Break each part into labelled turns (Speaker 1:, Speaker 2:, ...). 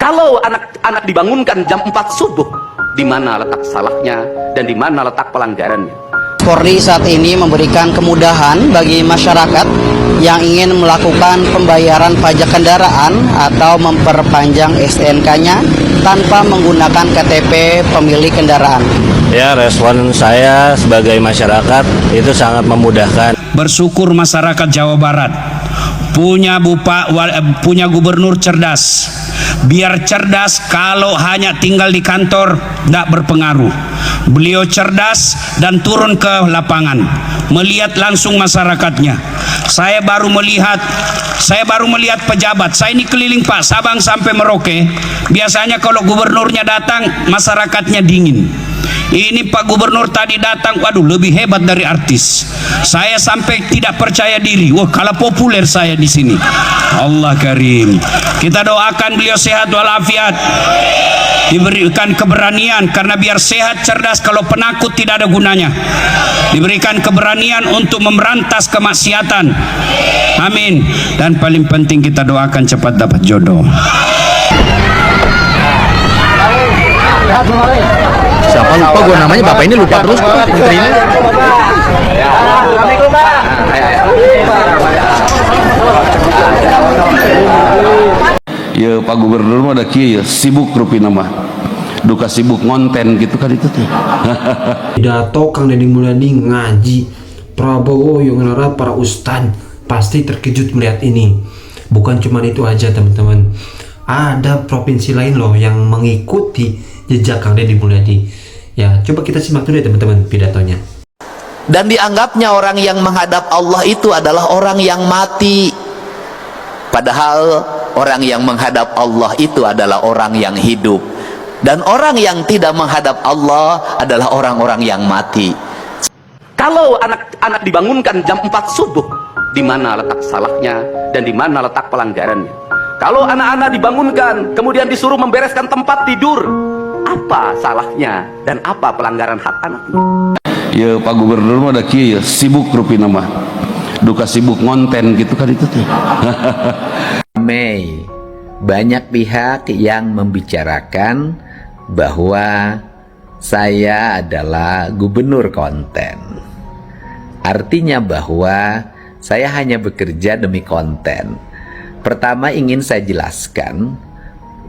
Speaker 1: Kalau anak-anak dibangunkan jam 4 subuh, di mana letak salahnya dan di mana letak pelanggarannya?
Speaker 2: Polri saat ini memberikan kemudahan bagi masyarakat yang ingin melakukan pembayaran pajak kendaraan atau memperpanjang STNK-nya tanpa menggunakan KTP pemilik kendaraan.
Speaker 3: Ya, respon saya sebagai masyarakat itu sangat memudahkan.
Speaker 4: Bersyukur masyarakat Jawa Barat punya gubernur cerdas. Biar cerdas, kalau hanya tinggal di kantor tidak berpengaruh. Beliau cerdas dan turun ke lapangan, melihat langsung masyarakatnya. Saya baru melihat pejabat. Saya ini keliling Pak, Sabang sampai Merauke. Biasanya kalau gubernurnya datang, masyarakatnya dingin. Ini Pak Gubernur tadi datang, waduh, lebih hebat dari artis. Saya sampai tidak percaya diri. Wah, kalah populer saya di sini. Allah Karim. Kita doakan beliau sehat walafiat, diberikan keberanian, karena biar sehat cerdas, kalau penakut tidak ada gunanya. Diberikan keberanian untuk memberantas kemaksiatan. Amin. Dan paling penting kita doakan cepat dapat jodoh.
Speaker 5: Siapa lupa gue namanya, bapak ini lupa terus menteri ini.
Speaker 1: Ya Pak Gubernur mah ada kieu ya, sibuk rupina mah. Duka sibuk ngonten gitu kan itu tuh.
Speaker 6: Pidato Kang Deddy Mulyadi ngaji Prabowo yang ngelarat para ustad pasti terkejut melihat ini. Bukan cuma itu aja teman-teman, ada provinsi lain loh yang mengikuti jejak Kang Deddy Mulyadi. Ya, coba kita simak dulu ya teman-teman pidatonya.
Speaker 7: Dan dianggapnya orang yang menghadap Allah itu adalah orang yang mati. Padahal orang yang menghadap Allah itu adalah orang yang hidup. Dan orang yang tidak menghadap Allah adalah orang-orang yang mati.
Speaker 1: Kalau anak-anak dibangunkan jam 4 subuh, di mana letak salahnya dan di mana letak pelanggarannya? Kalau anak-anak dibangunkan kemudian disuruh membereskan tempat tidur, apa salahnya dan apa pelanggaran hak anaknya? Ya Pak Gubernur mah ada kieu ya, sibuk rupina mah. Duka sibuk ngonten gitu kan itu tuh.
Speaker 7: Mei, banyak pihak yang membicarakan bahwa saya adalah gubernur konten. Artinya bahwa saya hanya bekerja demi konten. Pertama ingin saya jelaskan,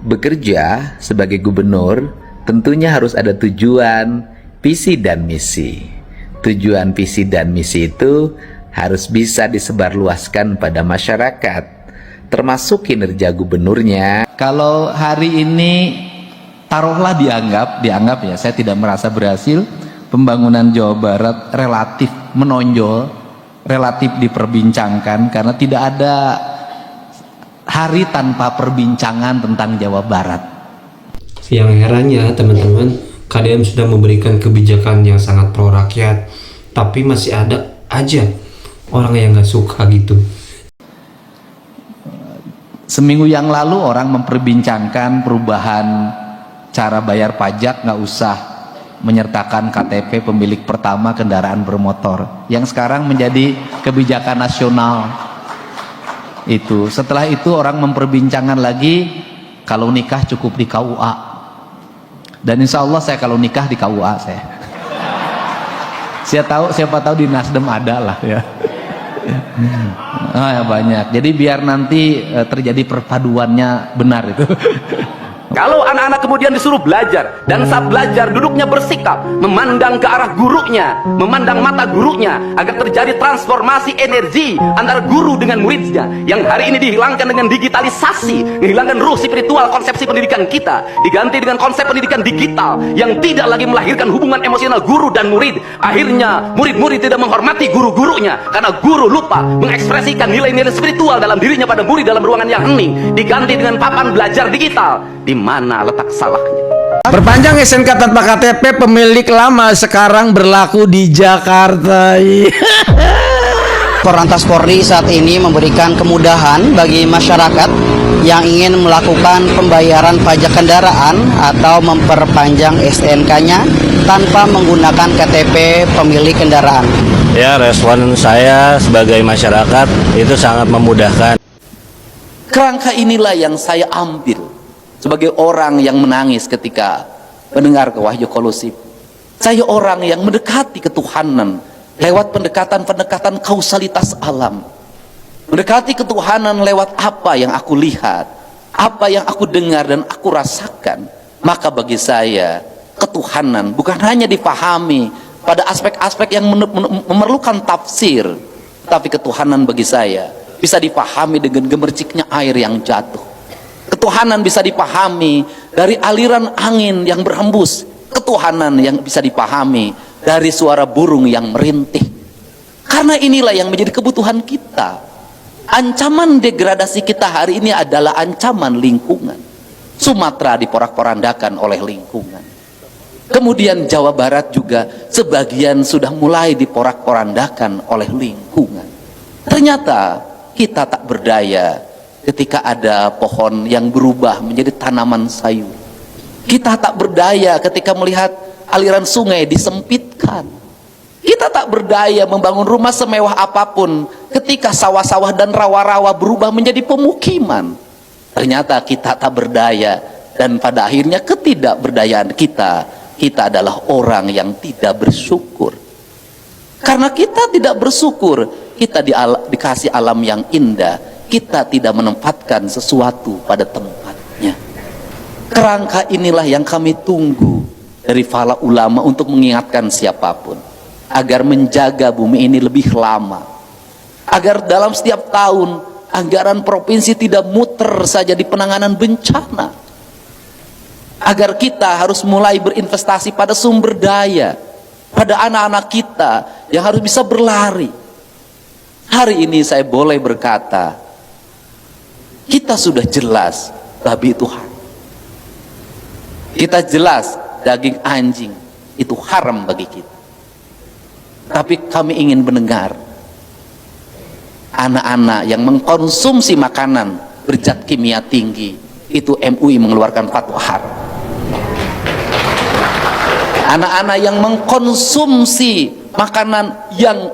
Speaker 7: bekerja sebagai gubernur tentunya harus ada tujuan, visi dan misi. Tujuan, visi dan misi itu harus bisa disebarluaskan pada masyarakat, termasuk kinerja gubernurnya.
Speaker 5: Kalau hari ini taruhlah dianggap ya, saya tidak merasa berhasil, pembangunan Jawa Barat relatif menonjol, relatif diperbincangkan, karena tidak ada hari tanpa perbincangan tentang Jawa Barat.
Speaker 6: Yang herannya teman-teman, KDM sudah memberikan kebijakan yang sangat pro rakyat, tapi masih ada aja orang yang nggak suka gitu.
Speaker 5: Seminggu yang lalu orang memperbincangkan perubahan cara bayar pajak, nggak usah menyertakan KTP pemilik pertama kendaraan bermotor, yang sekarang menjadi kebijakan nasional. Itu setelah itu orang memperbincangkan lagi kalau nikah cukup di KUA, dan insya Allah saya kalau nikah di KUA saya. Siapa tahu di Nasdem ada lah ya. Oh, ya banyak. Jadi biar nanti terjadi perpaduannya benar itu.
Speaker 1: Kalau anak-anak kemudian disuruh belajar, dan saat belajar duduknya bersikap memandang ke arah gurunya, memandang mata gurunya, agar terjadi transformasi energi antara guru dengan muridnya, yang hari ini dihilangkan dengan digitalisasi, menghilangkan ruh spiritual konsepsi pendidikan kita, diganti dengan konsep pendidikan digital yang tidak lagi melahirkan hubungan emosional guru dan murid. Akhirnya murid-murid tidak menghormati guru-gurunya karena guru lupa mengekspresikan nilai-nilai spiritual dalam dirinya pada murid dalam ruangan yang hening, diganti dengan papan belajar digital. Di mana letak salahnya?
Speaker 8: Perpanjang SNK tanpa KTP pemilik lama sekarang berlaku di Jakarta.
Speaker 2: Korlantas Polri saat ini memberikan kemudahan bagi masyarakat yang ingin melakukan pembayaran pajak kendaraan atau memperpanjang STNK-nya tanpa menggunakan KTP pemilik kendaraan.
Speaker 3: Ya, respon saya sebagai masyarakat itu sangat memudahkan.
Speaker 7: Kerangka inilah yang saya ambil sebagai orang yang menangis ketika mendengar ke Wahyu Kolusif. Saya orang yang mendekati ketuhanan lewat pendekatan-pendekatan kausalitas alam, mendekati ketuhanan lewat apa yang aku lihat, apa yang aku dengar dan aku rasakan. Maka bagi saya ketuhanan bukan hanya dipahami pada aspek-aspek yang memerlukan tafsir, tapi ketuhanan bagi saya bisa dipahami dengan gemerciknya air yang jatuh. Ketuhanan bisa dipahami dari aliran angin yang berhembus. Ketuhanan yang bisa dipahami dari suara burung yang merintih. Karena inilah yang menjadi kebutuhan kita. Ancaman degradasi kita hari ini adalah ancaman lingkungan. Sumatera diporak-porandakan oleh lingkungan. Kemudian Jawa Barat juga sebagian sudah mulai diporak-porandakan oleh lingkungan. Ternyata kita tak berdaya ketika ada pohon yang berubah menjadi tanaman sayur. Kita tak berdaya ketika melihat aliran sungai disempitkan. Kita tak berdaya membangun rumah semewah apapun ketika sawah-sawah dan rawa-rawa berubah menjadi pemukiman. Ternyata kita tak berdaya, dan pada akhirnya ketidakberdayaan kita adalah orang yang tidak bersyukur. Karena kita tidak bersyukur, kita dikasih alam yang indah, kita tidak menempatkan sesuatu pada tempatnya. Kerangka inilah yang kami tunggu dari para ulama untuk mengingatkan siapapun agar menjaga bumi ini lebih lama, agar dalam setiap tahun anggaran provinsi tidak muter saja di penanganan bencana, agar kita harus mulai berinvestasi pada sumber daya, pada anak-anak kita yang harus bisa berlari. Hari ini saya boleh berkata, kita sudah jelas babi itu haram. Kita jelas daging anjing itu haram bagi kita. Tapi kami ingin mendengar anak-anak yang mengkonsumsi makanan berzat kimia tinggi, itu MUI mengeluarkan fatwa haram. Anak-anak yang mengkonsumsi makanan yang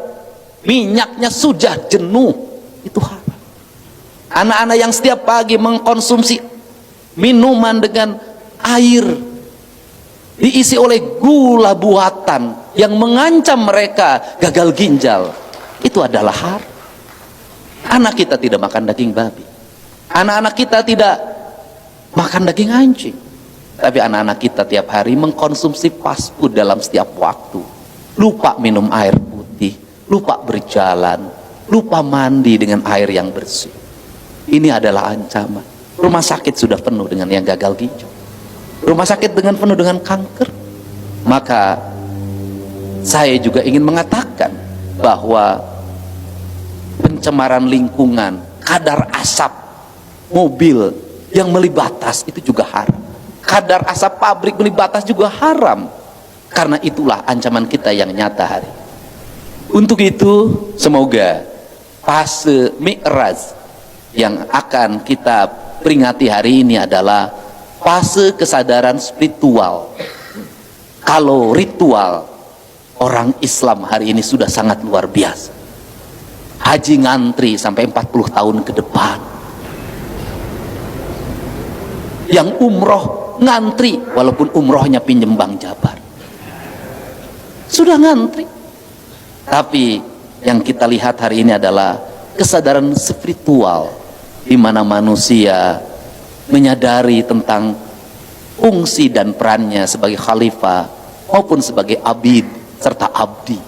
Speaker 7: minyaknya sudah jenuh, itu haram. Anak-anak yang setiap pagi mengkonsumsi minuman dengan air diisi oleh gula buatan yang mengancam mereka gagal ginjal, itu adalah haram. Anak kita tidak makan daging babi, anak-anak kita tidak makan daging anjing, tapi anak-anak kita tiap hari mengkonsumsi fast food dalam setiap waktu, lupa minum air putih, lupa berjalan, lupa mandi dengan air yang bersih. Ini adalah ancaman. Rumah sakit sudah penuh dengan yang gagal ginjal, rumah sakit penuh dengan kanker. Maka saya juga ingin mengatakan bahwa pencemaran lingkungan, kadar asap mobil yang melibatas itu juga haram, kadar asap pabrik melibatas juga haram. Karena itulah ancaman kita yang nyata hari. Untuk itu semoga fase Mi'raj yang akan kita peringati hari ini adalah fase kesadaran spiritual. Kalau ritual, orang Islam hari ini sudah sangat luar biasa. Haji ngantri sampai 40 tahun ke depan. Yang umroh ngantri walaupun umrohnya pinjem Bank Jabar. Sudah ngantri. Tapi yang kita lihat hari ini adalah kesadaran spiritual, di mana manusia menyadari tentang fungsi dan perannya sebagai khalifah maupun sebagai abid serta abdi.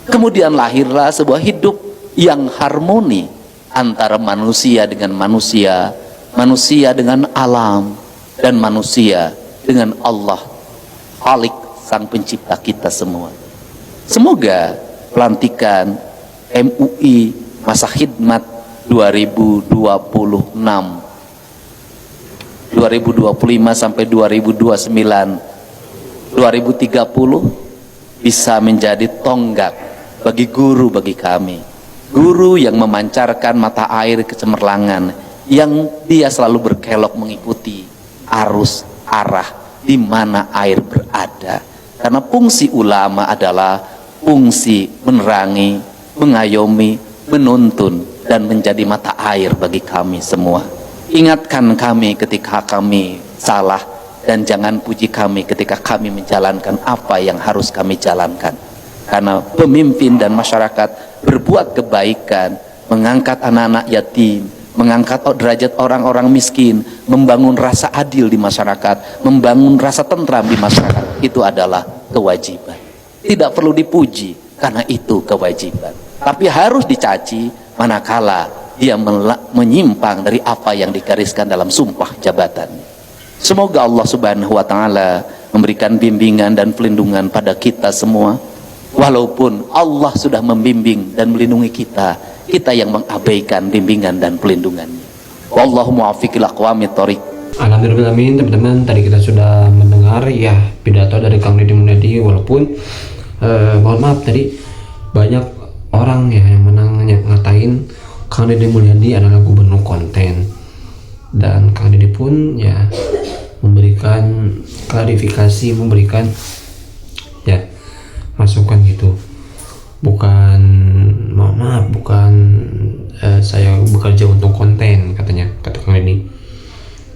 Speaker 7: Kemudian lahirlah sebuah hidup yang harmoni antara manusia dengan manusia, manusia dengan alam, dan manusia dengan Allah, Khalik, sang pencipta kita semua. Semoga pelantikan MUI masa khidmat 2025 sampai 2029 2030 bisa menjadi tonggak bagi guru, bagi kami, guru yang memancarkan mata air kecemerlangan, yang dia selalu berkelok mengikuti arus arah di mana air berada. Karena fungsi ulama adalah fungsi menerangi, mengayomi, menuntun, dan menjadi mata air bagi kami semua. Ingatkan kami ketika kami salah, dan jangan puji kami ketika kami menjalankan apa yang harus kami jalankan. Karena pemimpin dan masyarakat berbuat kebaikan, mengangkat anak-anak yatim, mengangkat derajat orang-orang miskin, membangun rasa adil di masyarakat, membangun rasa tentram di masyarakat, itu adalah kewajiban. Tidak perlu dipuji karena itu kewajiban, tapi harus dicaci manakala dia menyimpang dari apa yang digariskan dalam sumpah jabatannya. Semoga Allah Subhanahu wa taala memberikan bimbingan dan pelindungan pada kita semua. Walaupun Allah sudah membimbing dan melindungi kita, kita yang mengabaikan bimbingan dan pelindungannya. Wallahu muwaffiqil aqwamit thoriq.
Speaker 6: Alhamdulillah, amin. Teman-teman, tadi kita sudah mendengar ya pidato dari Kang Deddy Mulyadi. Walaupun mohon maaf tadi banyak orang ya yang ngatain Kang Deddy Mulyadi adalah gubernur konten, dan Kang Deddy pun ya memberikan klarifikasi, memberikan ya masukan gitu. Bukan, mohon maaf, bukan saya bekerja untuk konten, katanya, kata Kang Deddy.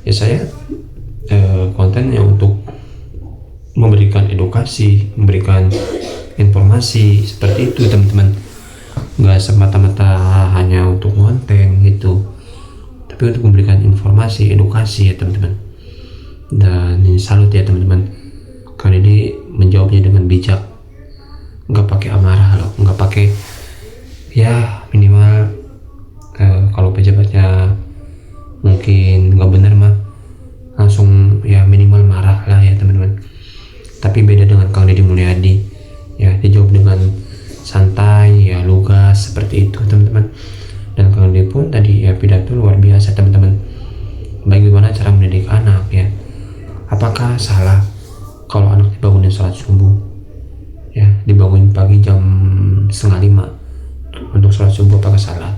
Speaker 6: Ya saya kontennya untuk memberikan edukasi, memberikan informasi, seperti itu teman-teman. Nggak semata-mata hanya untuk konten gitu, tapi untuk memberikan informasi, edukasi ya teman-teman. Dan ini salut ya teman-teman, Kang Deddy menjawabnya dengan bijak, nggak pakai amarah loh, nggak pakai ya minimal kalau pejabatnya mungkin nggak benar mah langsung ya minimal marah lah ya teman-teman. Tapi beda dengan Kang Deddy Mulyadi ya, dijawab dengan santai ya, lugas, seperti itu teman-teman. Dan Kang Deddy pun tadi ya pidato luar biasa teman-teman, bagaimana cara mendidik anak ya. Apakah salah kalau anak dibangunin sholat subuh ya, dibangunin pagi jam 4:30 untuk sholat subuh, apakah salah?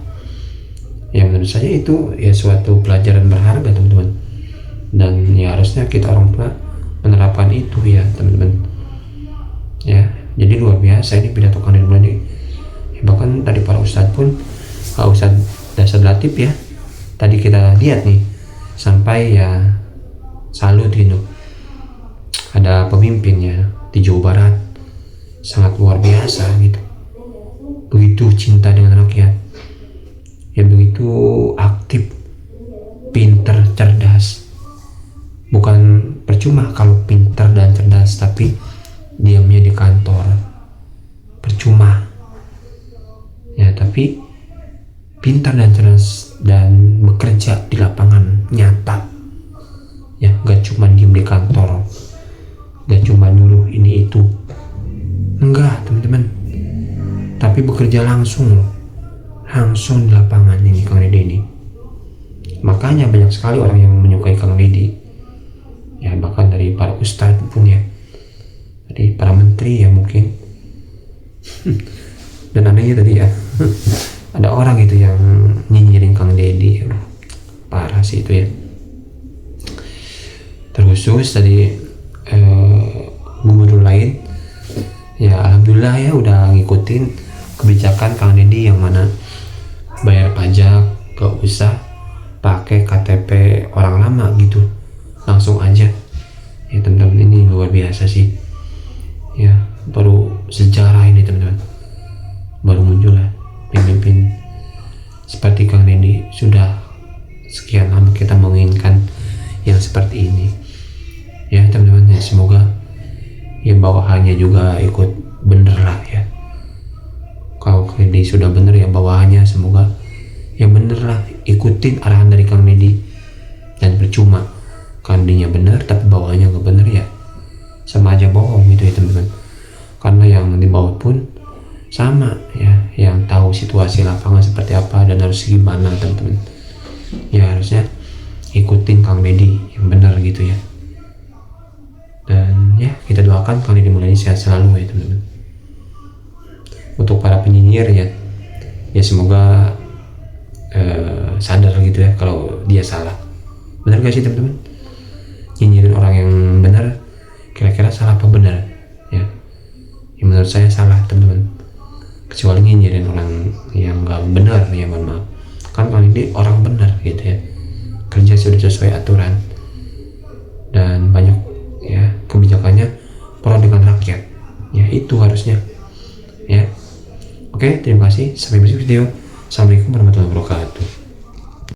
Speaker 6: Ya menurut saya itu ya suatu pelajaran berharga teman-teman, dan ya harusnya kita orang tua menerapkan itu ya teman-teman ya. Jadi luar biasa ini pidato Kang Deddy Mulyadi ya, bahkan tadi para ustadz pun, Ustadz Dasar Latif ya, tadi kita lihat nih sampai ya salut gitu. Ada pemimpinnya di Jawa Barat sangat luar biasa gitu, begitu cinta dengan rakyat ya, begitu aktif, pinter, cerdas. Bukan percuma kalau pinter dan cerdas tapi diamnya di kantor, percuma ya. Tapi pintar dan cerdas dan bekerja di lapangan nyata ya, gak cuma diem di kantor, gak cuma nyuruh ini itu, enggak teman-teman, tapi bekerja langsung loh, langsung di lapangan ini Kang Deddy ini. Makanya banyak sekali orang yang menyukai Kang Deddy ya, bahkan dari para ustadz pun ya, dari para menteri ya mungkin. Dan anehnya tadi ya ada orang itu yang nyinyirin Kang Deddy, parah sih itu ya. Terkhusus tadi gubernur lain ya, alhamdulillah ya udah ngikutin kebijakan Kang Deddy yang mana bayar pajak gak usah pakai KTP orang lama gitu, langsung aja ya teman-teman. Ini luar biasa sih ya, baru sejarah ini teman-teman, baru muncul lah pemimpin seperti Kang Deddy. Sudah sekian lama kita menginginkan yang seperti ini ya teman-teman ya. Semoga yang bawahannya juga ikut bener lah ya. Kalau Kang Deddy sudah bener ya bawahannya semoga yang bener lah, ikutin arahan dari Kang Deddy. Dan percuma Kang Deddy-nya bener tapi bawahannya gak bener ya, sama aja bohong gitu ya teman-teman. Karena yang di bawah pun sama ya, yang tahu situasi lapangan seperti apa dan harus gimana teman-teman ya. Harusnya ikutin Kang Deddy yang benar gitu ya. Dan ya kita doakan Kang Deddy Mulyadi sehat selalu ya teman-teman. Untuk para penyinyir ya semoga sadar gitu ya kalau dia salah. Benar gak sih teman-teman? Nyinyirin orang yang benar kira-kira salah apa benar ya? Ya menurut saya salah teman-teman, kecuali nyinyirin orang yang gak benar ya, mohon maaf. Kan Kang Deddy orang benar gitu ya, bekerja sudah sesuai aturan dan banyak ya kebijakannya pro dengan rakyat. Ya itu harusnya. Ya. Oke, terima kasih. Sampai berjumpa di video. Assalamualaikum warahmatullahi wabarakatuh.